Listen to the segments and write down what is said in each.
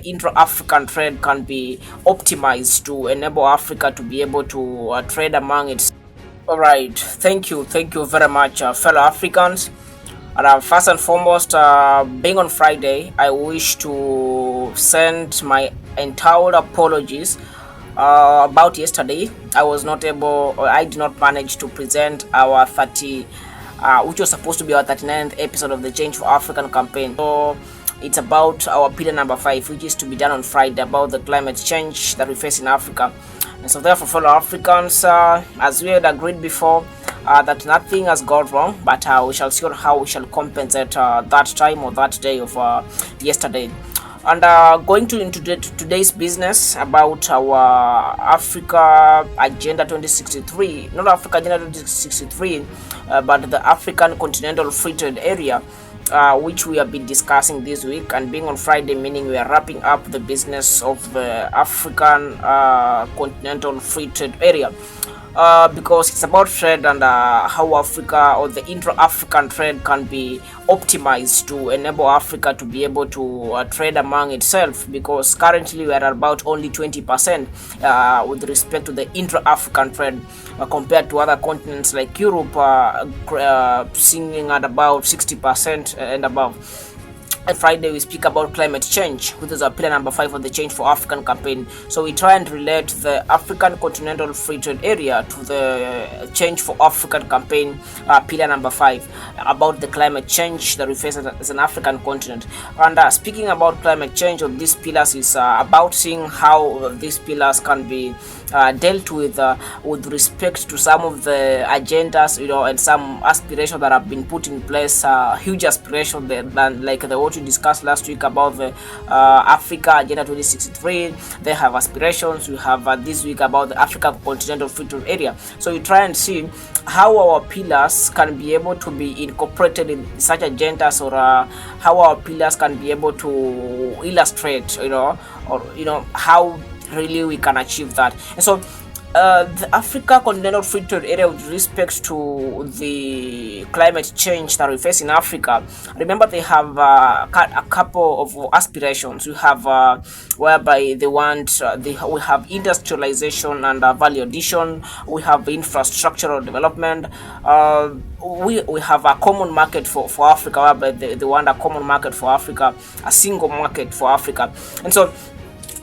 the intra-African trade can be optimized to enable Africa to be able to trade among its. All right, thank you very much, fellow Africans. And first and foremost, being on Friday, I wish to send my entire apologies about yesterday. I was not able, or I did not manage to present our 30, which was supposed to be our 39th episode of the Change for African campaign. So it's about our pillar number 5, which is to be done on Friday, about the climate change that we face in Africa. And so therefore, fellow Africans, as we had agreed before, that nothing has gone wrong, but we shall see how we shall compensate that time or that day of yesterday. And going to into today's business about our Africa Agenda 2063, not Africa Agenda 2063, but the African Continental Free Trade Area, which we have been discussing this week, and being on Friday, meaning we are wrapping up the business of the African Continental Free Trade Area. Because it's about trade and how Africa or the intra-African trade can be optimized to enable Africa to be able to trade among itself, because currently we are at about only 20% with respect to the intra-African trade compared to other continents like Europe, singing at about 60% and above. And Friday we speak about climate change, which is our pillar number 5 of the Change for African campaign. So we try and relate the African Continental Free Trade Area to the Change for African campaign, pillar number 5, about the climate change that we face as an African continent. And speaking about climate change, of these pillars is about seeing how these pillars can be dealt with respect to some of the agendas, and some aspirations that have been put in place. Huge aspirations than like the what we discussed last week about the Africa Agenda 2063. They have aspirations. We have this week about the Africa Continental Free Trade Area. So we try and see how our pillars can be able to be incorporated in such agendas, or how our pillars can be able to illustrate, how really we can achieve that. And so the Africa Continental Free Trade Area, with respect to the climate change that we face in Africa, remember they have a couple of aspirations. We have whereby they want we have industrialization and value addition. We have infrastructural development. We have a common market for Africa, whereby they want a common market for Africa, a single market for Africa. And so,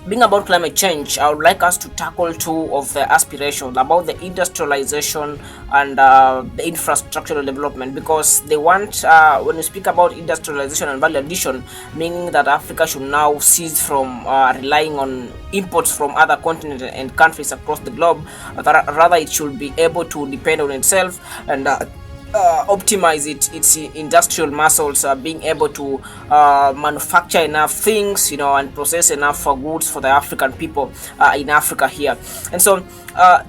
being about climate change, I would like us to tackle two of the aspirations about the industrialization and the infrastructural development, because they want, when we speak about industrialization and value addition, meaning that Africa should now cease from relying on imports from other continents and countries across the globe. Rather, it should be able to depend on itself and optimize its industrial muscles, being able to manufacture enough things, and process enough for goods for the African people in Africa here. And so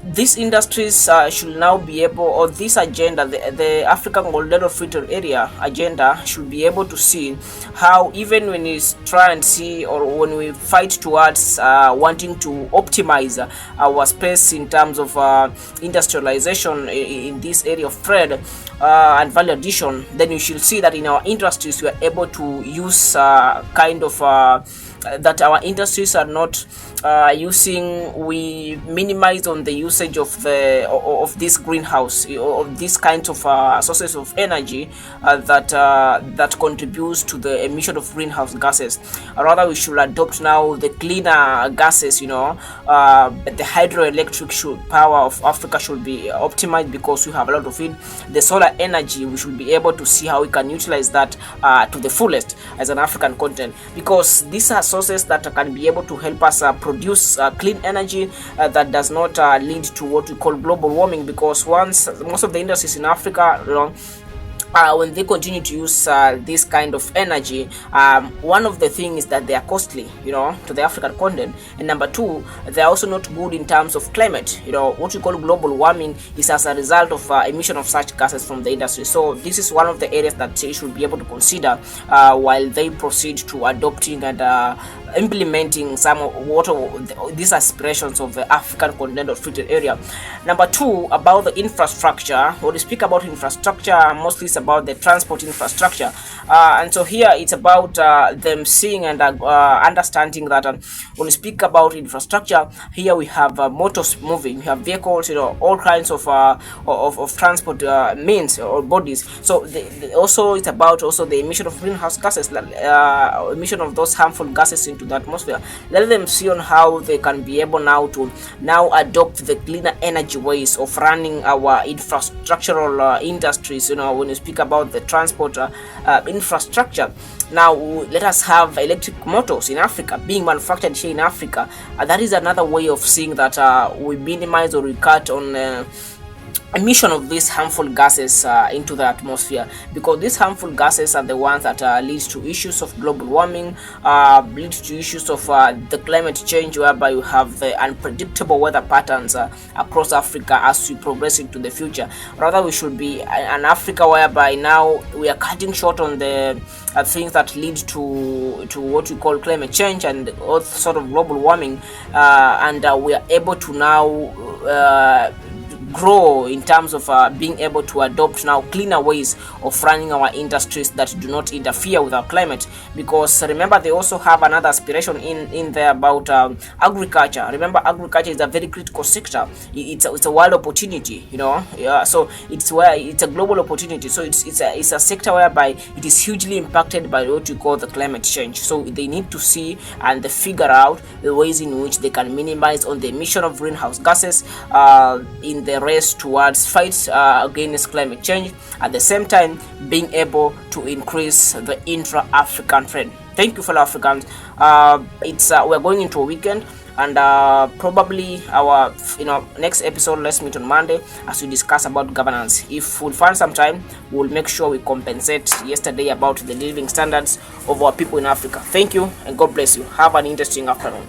these industries should now be able, or this agenda, the African Continental Free Trade Area agenda, should be able to see how, even when we try and see, or when we fight towards wanting to optimize our space in terms of industrialization in this area of trade and value addition, then you should see that in our industries we are able to use that our industries are not we minimize on the usage of this greenhouse, or these kinds of sources of energy that contributes to the emission of greenhouse gases. Rather, we should adopt now the cleaner gases. The hydroelectric power of Africa should be optimized, because we have a lot of it. The solar energy, we should be able to see how we can utilize that to the fullest as an African continent, because these are sources that can be able to help us produce clean energy that does not lead to what we call global warming, because most of the industries in Africa, when they continue to use this kind of energy, one of the things is that they are costly, to the African continent, and number two, they are also not good in terms of climate. What we call global warming is as a result of emission of such gases from the industry. So this is one of the areas that they should be able to consider while they proceed to adopting and implementing some of these aspirations of the African continental free trade area. Number two, about the infrastructure. When we speak about infrastructure, mostly it's about the transport infrastructure, and so here it's about them seeing and understanding that when we speak about infrastructure, here we have motors moving, we have vehicles, all kinds of transport means or bodies. So also it's about also the emission of greenhouse gases, emission of those harmful gases into the atmosphere. Let them see on how they can be able now to adopt the cleaner energy ways of running our infrastructural industries. When you speak about the transport infrastructure, now let us have electric motors in Africa being manufactured here in Africa. That is another way of seeing that we minimize or we cut on emission of these harmful gases into the atmosphere, because these harmful gases are the ones that lead to issues of global warming, lead to issues of the climate change, whereby you have the unpredictable weather patterns across Africa as we progress into the future. Rather, we should be an Africa whereby now we are cutting short on the things that lead to what we call climate change and all sort of global warming, and we are able to now grow in terms of being able to adopt now cleaner ways of running our industries that do not interfere with our climate. Because remember, they also have another aspiration in there about agriculture. Remember, agriculture is a very critical sector. It's a world opportunity, so it's a global opportunity. So it's a sector whereby it is hugely impacted by what we call the climate change. So they need to see and they figure out the ways in which they can minimize on the emission of greenhouse gases in the race towards fight against climate change, at the same time being able to increase the intra-African trade. Thank you, fellow Africans. We're going into a weekend, and probably our next episode, let's meet on Monday as we discuss about governance. If we'll find some time, we'll make sure we compensate yesterday about the living standards of our people in Africa. Thank you, and God bless you. Have an interesting afternoon.